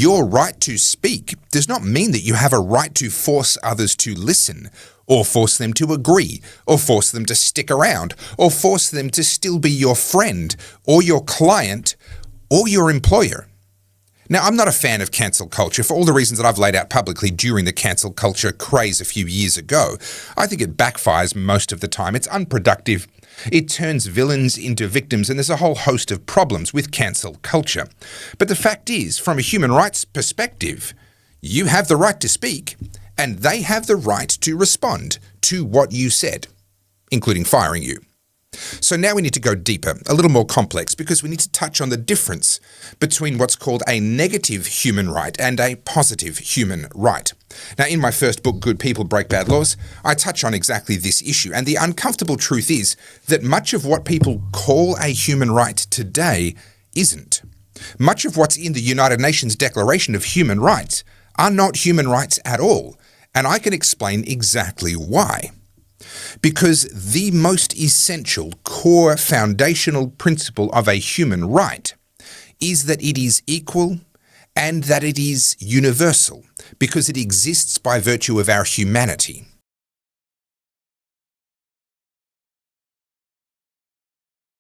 Your right to speak does not mean that you have a right to force others to listen, or force them to agree, or force them to stick around, or force them to still be your friend, or your client, or your employer. Now, I'm not a fan of cancel culture for all the reasons that I've laid out publicly during the cancel culture craze a few years ago. I think it backfires most of the time. It's unproductive. It turns villains into victims, and there's a whole host of problems with cancel culture. But the fact is, from a human rights perspective, you have the right to speak, and they have the right to respond to what you said, including firing you. So now we need to go deeper, a little more complex, because we need to touch on the difference between what's called a negative human right and a positive human right. Now, in my first book, Good People Break Bad Laws, I touch on exactly this issue, and the uncomfortable truth is that much of what people call a human right today isn't. Much of what's in the United Nations Declaration of Human Rights are not human rights at all, and I can explain exactly why. Because the most essential, core, foundational principle of a human right is that it is equal and that it is universal, because it exists by virtue of our humanity.